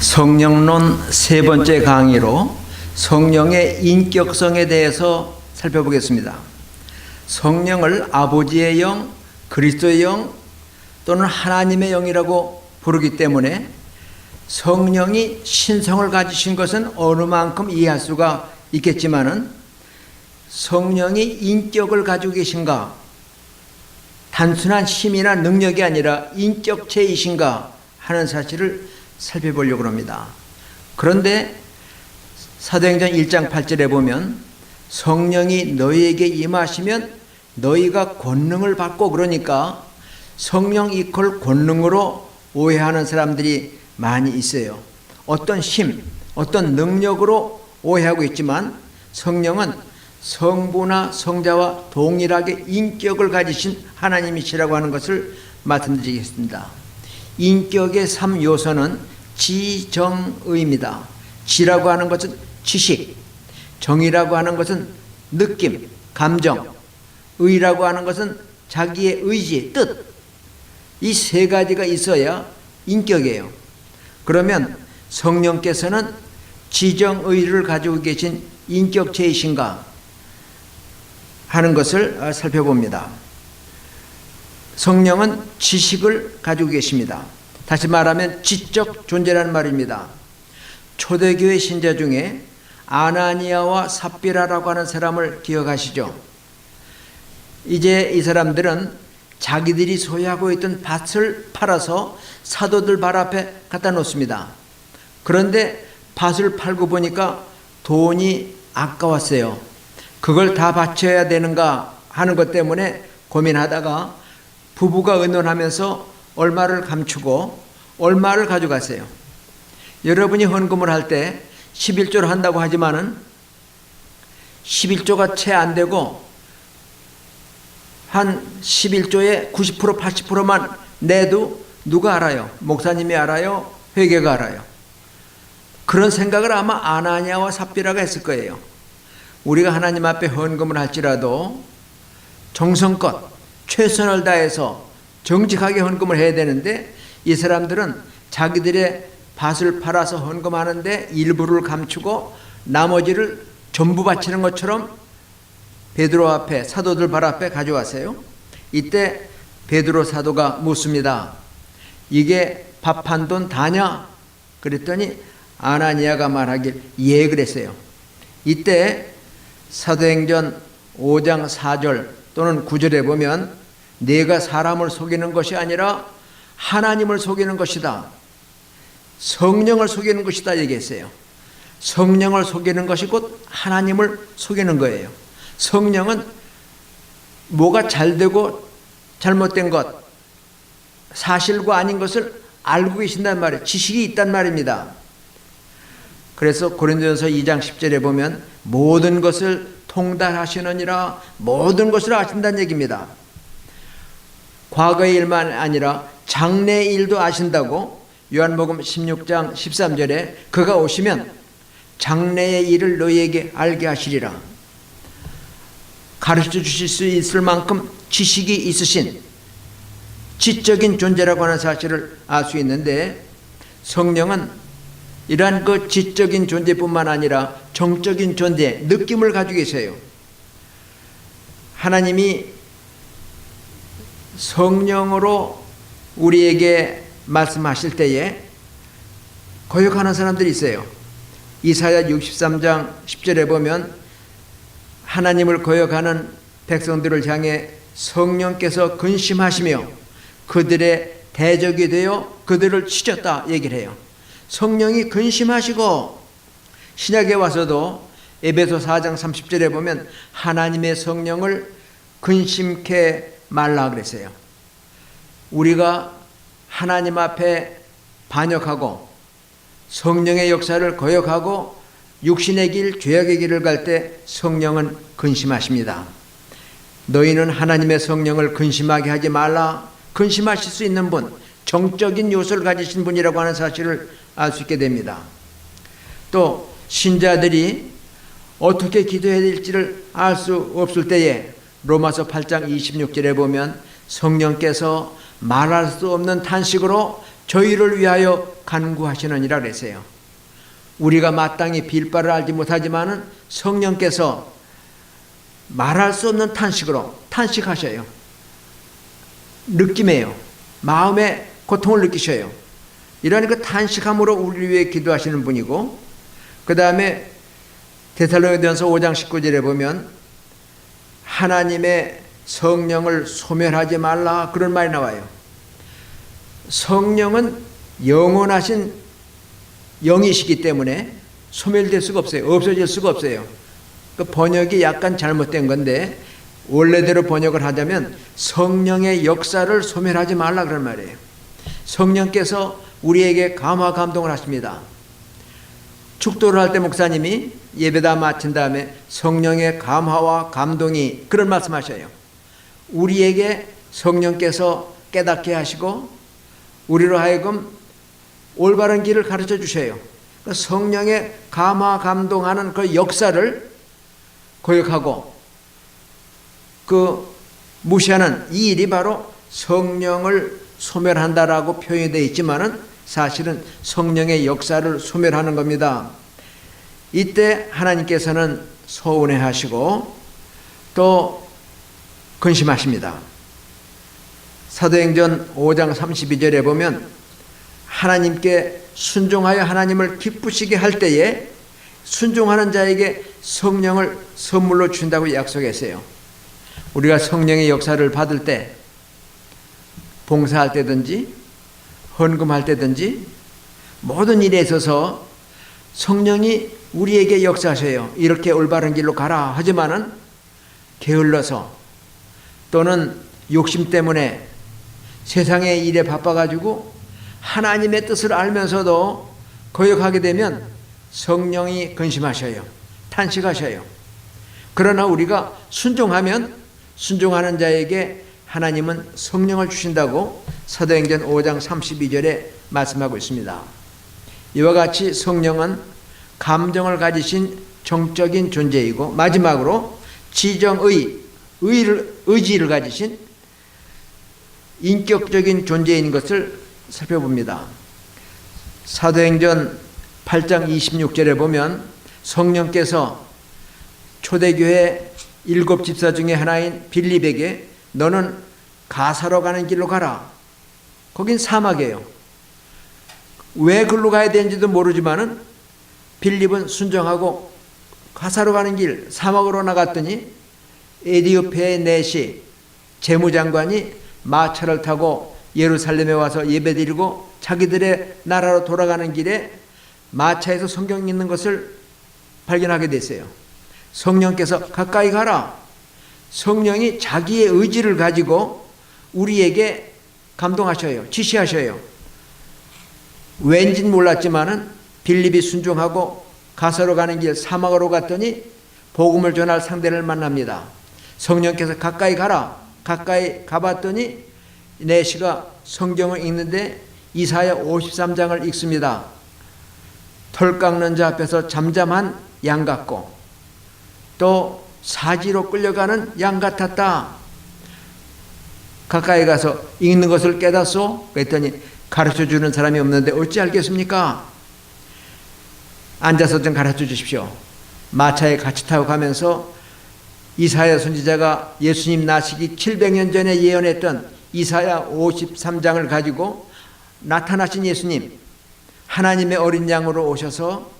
성령론 세 번째 강의로 성령의 인격성에 대해서 살펴보겠습니다. 성령을 아버지의 영, 그리스도의 영 또는 하나님의 영이라고 부르기 때문에 성령이 신성을 가지신 것은 어느 만큼 이해할 수가 있겠지만은 성령이 인격을 가지고 계신가, 단순한 힘이나 능력이 아니라 인격체이신가 하는 사실을 살펴보려고 합니다. 그런데 사도행전 1장 8절에 보면 성령이 너희에게 임하시면 너희가 권능을 받고, 그러니까 성령 이퀄 권능으로 오해하는 사람들이 많이 있어요. 어떤 힘, 어떤 능력으로 오해하고 있지만 성령은 성부나 성자와 동일하게 인격을 가지신 하나님이시라고 하는 것을 말씀드리겠습니다. 인격의 3요소는 지정의입니다. 지라고 하는 것은 지식, 정이라고 하는 것은 느낌, 감정, 의라고 하는 것은 자기의 의지, 뜻. 이 세 가지가 있어야 인격이에요. 그러면 성령께서는 지정의를 가지고 계신 인격체이신가 하는 것을 살펴봅니다. 성령은 지식을 가지고 계십니다. 다시 말하면 지적 존재라는 말입니다. 초대교회 신자 중에 아나니아와 삽비라라고 하는 사람을 기억하시죠? 이제 이 사람들은 자기들이 소유하고 있던 밭을 팔아서 사도들 발 앞에 갖다 놓습니다. 그런데 밭을 팔고 보니까 돈이 아까웠어요. 그걸 다 바쳐야 되는가 하는 것 때문에 고민하다가 부부가 의논하면서 얼마를 감추고 얼마를 가져갔어요. 여러분이 헌금을 할 때 11조를 한다고 하지만은 11조가 채 안 되고 한 11조에 90% 80%만 내도 누가 알아요? 목사님이 알아요? 회계가 알아요? 그런 생각을 아마 아나니아와 삽비라가 했을 거예요. 우리가 하나님 앞에 헌금을 할지라도 정성껏 최선을 다해서 정직하게 헌금을 해야 되는데 이 사람들은 자기들의 밭을 팔아서 헌금하는데 일부를 감추고 나머지를 전부 바치는 것처럼 베드로 앞에, 사도들 발 앞에 가져왔어요. 이때 베드로 사도가 묻습니다. 이게 밥 한 돈 다냐? 그랬더니 아나니아가 말하길 예 그랬어요. 이때 사도행전 5장 4절 또는 9절에 보면 내가 사람을 속이는 것이 아니라 하나님을 속이는 것이다, 성령을 속이는 것이다 얘기했어요. 성령을 속이는 것이 곧 하나님을 속이는 거예요. 성령은 뭐가 잘되고 잘못된 것, 사실과 아닌 것을 알고 계신단 말이에요. 지식이 있단 말입니다. 그래서 고린도전서 2장 10절에 보면 모든 것을 통달하시느니라, 모든 것을 아신다는 얘기입니다. 과거의 일만 아니라 장래의 일도 아신다고 요한복음 16장 13절에 그가 오시면 장래의 일을 너희에게 알게 하시리라. 가르쳐 주실 수 있을 만큼 지식이 있으신 지적인 존재라고 하는 사실을 알 수 있는데 성령은 이러한 그 지적인 존재뿐만 아니라 정적인 존재, 느낌을 가지고 계세요. 하나님이 성령으로 우리에게 말씀하실 때에 거역하는 사람들이 있어요. 이사야 63장 10절에 보면 하나님을 거역하는 백성들을 향해 성령께서 근심하시며 그들의 대적이 되어 그들을 치셨다 얘기를 해요. 성령이 근심하시고, 신약에 와서도 에베소 4장 30절에 보면 하나님의 성령을 근심케 말라 그랬어요. 우리가 하나님 앞에 반역하고 성령의 역사를 거역하고 육신의 길, 죄악의 길을 갈 때 성령은 근심하십니다. 너희는 하나님의 성령을 근심하게 하지 말라. 근심하실 수 있는 분, 정적인 요소를 가지신 분이라고 하는 사실을 알 수 있게 됩니다. 또 신자들이 어떻게 기도해야 될지를 알 수 없을 때에 로마서 8장 26절에 보면 성령께서 말할 수 없는 탄식으로 저희를 위하여 간구하시느니라 그랬어요. 우리가 마땅히 빌 바를 알지 못하지만은 성령께서 말할 수 없는 탄식으로 탄식하셔요. 느낌에요. 마음의 고통을 느끼셔요. 이러한 그 탄식함으로 우리 위해 기도하시는 분이고, 그 다음에 데살로니가전서 5장 19절에 보면 하나님의 성령을 소멸하지 말라, 그런 말이 나와요. 성령은 영원하신 영이시기 때문에 소멸될 수가 없어요. 없어질 수가 없어요. 그 번역이 약간 잘못된 건데, 원래대로 번역을 하자면 성령의 역사를 소멸하지 말라, 그런 말이에요. 성령께서 우리에게 감화 감동을 하십니다. 축도를 할 때 목사님이 예배다 마친 다음에 성령의 감화와 감동이, 그런 말씀하셔요. 우리에게 성령께서 깨닫게 하시고 우리로 하여금 올바른 길을 가르쳐 주셔요. 성령의 감화 감동하는 그 역사를 고역하고 그 무시하는 이 일이 바로 성령을 소멸한다라고 표현이 되어 있지만은 사실은 성령의 역사를 소멸하는 겁니다. 이때 하나님께서는 서운해 하시고 또 근심하십니다. 사도행전 5장 32절에 보면 하나님께 순종하여 하나님을 기쁘시게 할 때에 순종하는 자에게 성령을 선물로 준다고 약속했어요. 우리가 성령의 역사를 받을 때, 봉사할 때든지 헌금할 때든지 모든 일에 있어서 성령이 우리에게 역사하셔요. 이렇게 올바른 길로 가라 하지만은 게을러서 또는 욕심 때문에 세상의 일에 바빠가지고 하나님의 뜻을 알면서도 거역하게 되면 성령이 근심하셔요. 탄식하셔요. 그러나 우리가 순종하면 순종하는 자에게 하나님은 성령을 주신다고 사도행전 5장 32절에 말씀하고 있습니다. 이와 같이 성령은 감정을 가지신 정적인 존재이고, 마지막으로 지정의, 의지를 가지신 인격적인 존재인 것을 살펴봅니다. 사도행전 8장 26절에 보면 성령께서 초대교회 7 집사 중에 하나인 빌립에게 너는 가사로 가는 길로 가라. 거긴 사막이에요. 왜 글로 가야 되는지도 모르지만은 빌립은 순종하고 가사로 가는 길 사막으로 나갔더니 에디오피아의 네시 재무장관이 마차를 타고 예루살렘에 와서 예배드리고 자기들의 나라로 돌아가는 길에 마차에서 성경 읽는 것을 발견하게 됐어요. 성령께서 가까이 가라. 성령이 자기의 의지를 가지고 우리에게 감동하셔요. 지시하셔요. 왠진 몰랐지만은 빌립이 순종하고 가사로 가는 길 사막으로 갔더니 복음을 전할 상대를 만납니다. 성령께서 가까이 가라. 가까이 가봤더니 네시가 성경을 읽는데 이사야 53장을 읽습니다. 털 깎는 자 앞에서 잠잠한 양 같고 또 사지로 끌려가는 양 같았다. 가까이 가서 읽는 것을 깨닫소? 그랬더니 가르쳐주는 사람이 없는데 어찌 알겠습니까? 앉아서 좀 가르쳐 주십시오. 마차에 같이 타고 가면서 이사야 선지자가 예수님 나시기 700년 전에 예언했던 이사야 53장을 가지고 나타나신 예수님, 하나님의 어린 양으로 오셔서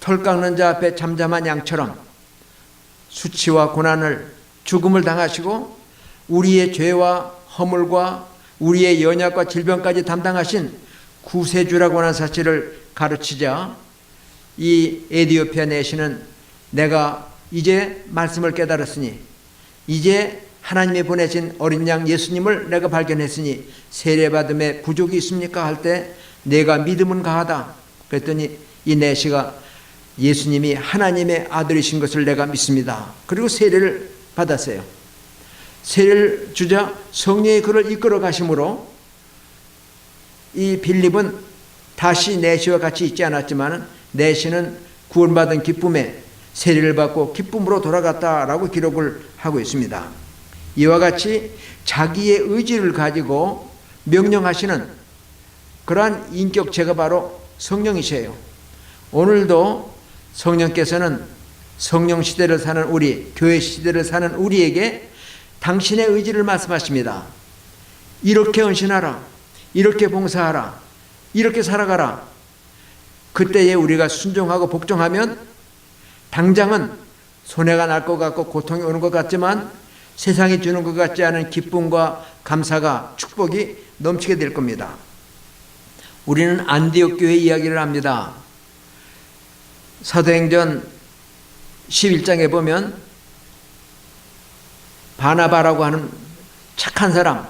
털 깎는 자 앞에 잠잠한 양처럼 수치와 고난을, 죽음을 당하시고 우리의 죄와 허물과 우리의 연약과 질병까지 담당하신 구세주라고 하는 사실을 가르치자 이 에디오피아 내시는 내가 이제 말씀을 깨달았으니, 이제 하나님이 보내신 어린 양 예수님을 내가 발견했으니 세례받음에 부족이 있습니까? 할 때 내가 믿음은 가하다. 그랬더니 이 내시가 예수님이 하나님의 아들이신 것을 내가 믿습니다. 그리고 세례를 받았어요. 세례를 주자 성령이 그를 이끌어 가심으로 이 빌립은 다시 내시와 같이 있지 않았지만 내시는 구원받은 기쁨에 세례를 받고 기쁨으로 돌아갔다라고 기록을 하고 있습니다. 이와 같이 자기의 의지를 가지고 명령하시는 그러한 인격체가 바로 성령이세요. 오늘도 성령께서는 성령 시대를 사는 우리, 교회 시대를 사는 우리에게 당신의 의지를 말씀하십니다. 이렇게 헌신하라, 이렇게 봉사하라, 이렇게 살아가라. 그때에 우리가 순종하고 복종하면 당장은 손해가 날 것 같고 고통이 오는 것 같지만 세상이 주는 것 같지 않은 기쁨과 감사가, 축복이 넘치게 될 겁니다. 우리는 안디옥 교회 이야기를 합니다. 사도행전 11장에 보면 바나바라고 하는 착한 사람,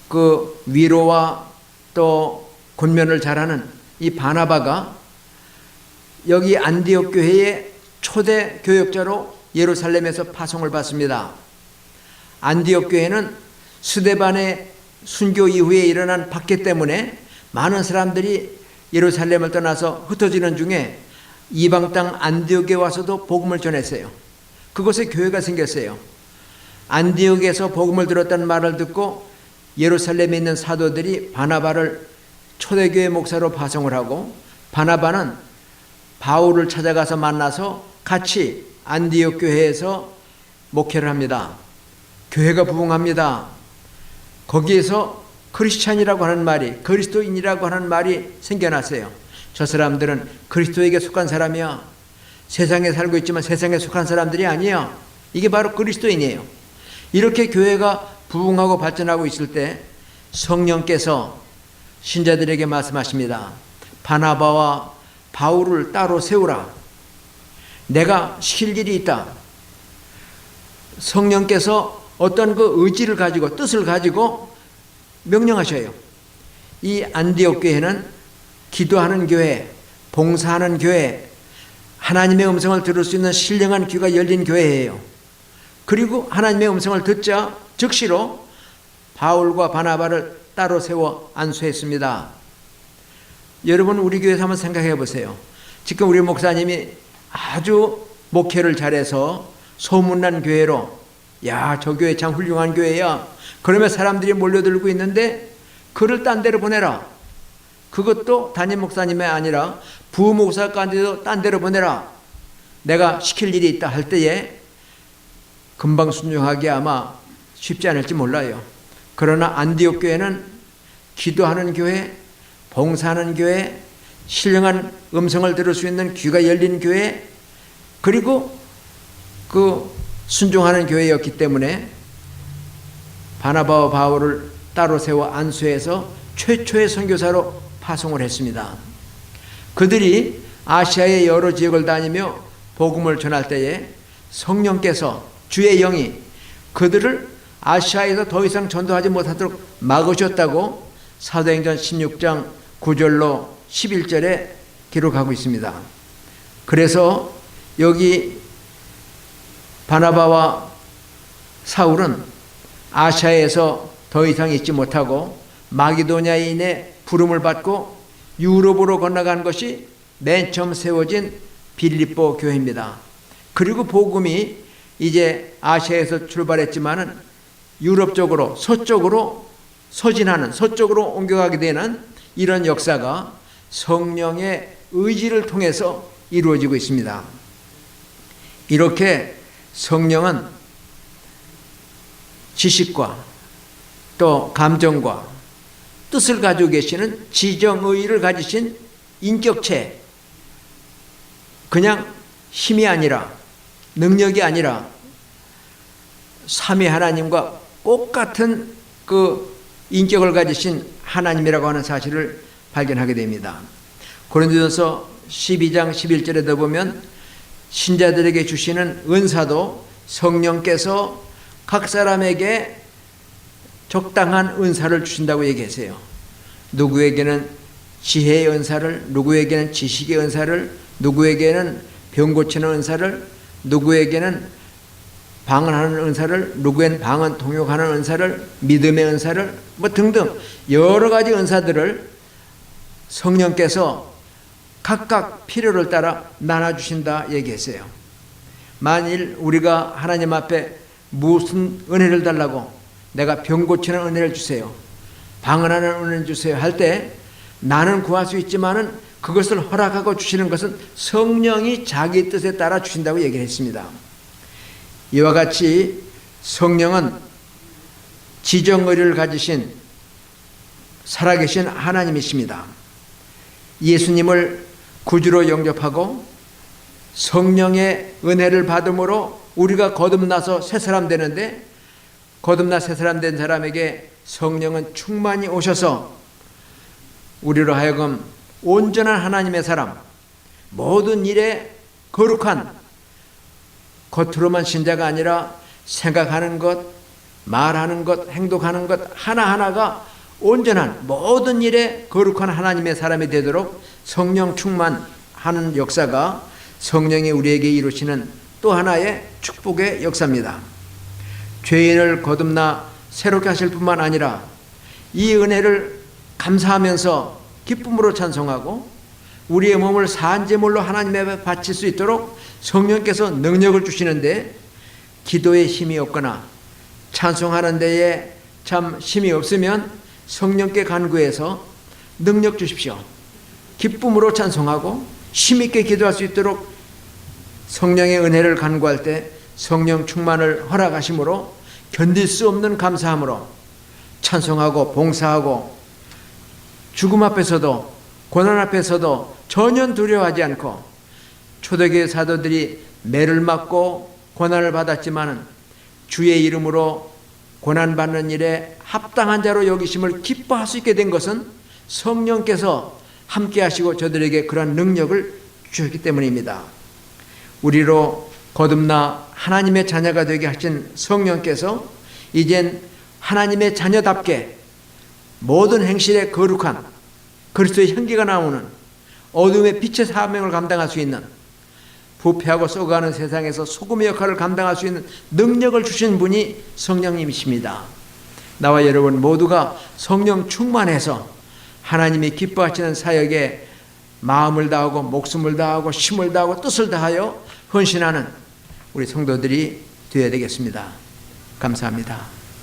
그 위로와 또 권면을 잘하는 이 바나바가 여기 안디옥 교회의 초대 교역자로 예루살렘에서 파송을 받습니다. 안디옥 교회는 스데반의 순교 이후에 일어난 박해 때문에 많은 사람들이 예루살렘을 떠나서 흩어지는 중에 이방 땅 안디옥에 와서도 복음을 전했어요. 그곳에 교회가 생겼어요. 안디옥에서 복음을 들었다는 말을 듣고 예루살렘에 있는 사도들이 바나바를 초대교회 목사로 파송을 하고, 바나바는 바울을 찾아가서 만나서 같이 안디옥 교회에서 목회를 합니다. 교회가 부흥합니다. 거기에서 크리스찬이라고 하는 말이, 그리스도인이라고 하는 말이 생겨났어요. 저 사람들은 그리스도에게 속한 사람이야. 세상에 살고 있지만 세상에 속한 사람들이 아니야. 이게 바로 그리스도인이에요. 이렇게 교회가 부흥하고 발전하고 있을 때 성령께서 신자들에게 말씀하십니다. 바나바와 바울을 따로 세우라. 내가 시킬 일이 있다. 성령께서 어떤 그 의지를 가지고, 뜻을 가지고 명령하셔요. 이 안디옥 교회는 기도하는 교회, 봉사하는 교회, 하나님의 음성을 들을 수 있는 신령한 귀가 열린 교회예요. 그리고 하나님의 음성을 듣자 즉시로 바울과 바나바를 따로 세워 안수했습니다. 여러분, 우리 교회에서 한번 생각해 보세요. 지금 우리 목사님이 아주 목회를 잘해서 소문난 교회로, 야, 저 교회 참 훌륭한 교회야. 그러면 사람들이 몰려들고 있는데 그를 딴 데로 보내라. 그것도 담임 목사님이 아니라 부목사까지도 딴 데로 보내라. 내가 시킬 일이 있다 할 때에 금방 순종하기 아마 쉽지 않을지 몰라요. 그러나 안디옥 교회는 기도하는 교회, 봉사하는 교회, 신령한 음성을 들을 수 있는 귀가 열린 교회, 그리고 그 순종하는 교회였기 때문에 바나바와 바울을 따로 세워 안수해서 최초의 선교사로 파송을 했습니다. 그들이 아시아의 여러 지역을 다니며 복음을 전할 때에 성령께서, 주의 영이 그들을 아시아에서 더 이상 전도하지 못하도록 막으셨다고 사도행전 16장 9절로 11절에 기록하고 있습니다. 그래서 여기 바나바와 사울은 아시아에서 더 이상 있지 못하고 마게도냐인의 부름을 받고 유럽으로 건너간 것이 맨 처음 세워진 빌립보 교회입니다. 그리고 복음이 이제 아시아에서 출발했지만은 유럽 쪽으로, 서쪽으로 서진하는, 서쪽으로 옮겨가게 되는 이런 역사가 성령의 의지를 통해서 이루어지고 있습니다. 이렇게 성령은 지식과 또 감정과 뜻을 가지고 계시는 지정의를 가지신 인격체, 그냥 힘이 아니라, 능력이 아니라 삼위 하나님과 똑같은 그 인격을 가지신 하나님이라고 하는 사실을 발견하게 됩니다. 고린도전서 12장 11절에도 보면 신자들에게 주시는 은사도 성령께서 각 사람에게 적당한 은사를 주신다고 얘기했어요. 누구에게는 지혜의 은사를, 누구에게는 지식의 은사를, 누구에게는 병 고치는 은사를, 누구에게는 방언하는 은사를, 누구엔 방언 통역하는 은사를, 믿음의 은사를, 뭐 등등 여러 가지 은사들을 성령께서 각각 필요를 따라 나눠주신다 얘기했어요. 만일 우리가 하나님 앞에 무슨 은혜를 달라고, 내가 병 고치는 은혜를 주세요, 방언하는 은혜를 주세요 할 때 나는 구할 수 있지만은 그것을 허락하고 주시는 것은 성령이 자기 뜻에 따라 주신다고 얘기를 했습니다. 이와 같이 성령은 지정의를 가지신 살아계신 하나님이십니다. 예수님을 구주로 영접하고 성령의 은혜를 받음으로 우리가 거듭나서 새 사람 되는데, 거듭나 새 사람 된 사람에게 성령은 충만히 오셔서 우리로 하여금 온전한 하나님의 사람, 모든 일에 거룩한, 겉으로만 신자가 아니라 생각하는 것, 말하는 것, 행동하는 것 하나하나가 온전한, 모든 일에 거룩한 하나님의 사람이 되도록 성령 충만하는 역사가 성령이 우리에게 이루시는 또 하나의 축복의 역사입니다. 죄인을 거듭나 새롭게 하실 뿐만 아니라 이 은혜를 감사하면서 기쁨으로 찬송하고 우리의 몸을 산제물로 하나님 앞에 바칠 수 있도록 성령께서 능력을 주시는데, 기도에 힘이 없거나 찬송하는 데에 참 힘이 없으면 성령께 간구해서 능력 주십시오. 기쁨으로 찬송하고 힘있게 기도할 수 있도록 성령의 은혜를 간구할 때 성령 충만을 허락하심으로 견딜 수 없는 감사함으로 찬송하고 봉사하고 죽음 앞에서도 고난 앞에서도 전혀 두려워하지 않고, 초대교회 사도들이 매를 맞고 고난을 받았지만은 주의 이름으로 고난받는 일에 합당한 자로 여기심을 기뻐할 수 있게 된 것은 성령께서 함께 하시고 저들에게 그런 능력을 주셨기 때문입니다. 우리로 거듭나 하나님의 자녀가 되게 하신 성령께서 이젠 하나님의 자녀답게 모든 행실에 거룩한 그리스도의 향기가 나오는 어둠의 빛의 사명을 감당할 수 있는, 부패하고 썩어가는 세상에서 소금의 역할을 감당할 수 있는 능력을 주신 분이 성령님이십니다. 나와 여러분 모두가 성령 충만해서 하나님이 기뻐하시는 사역에 마음을 다하고 목숨을 다하고 힘을 다하고 뜻을 다하여 헌신하는 우리 성도들이 되어야 되겠습니다. 감사합니다.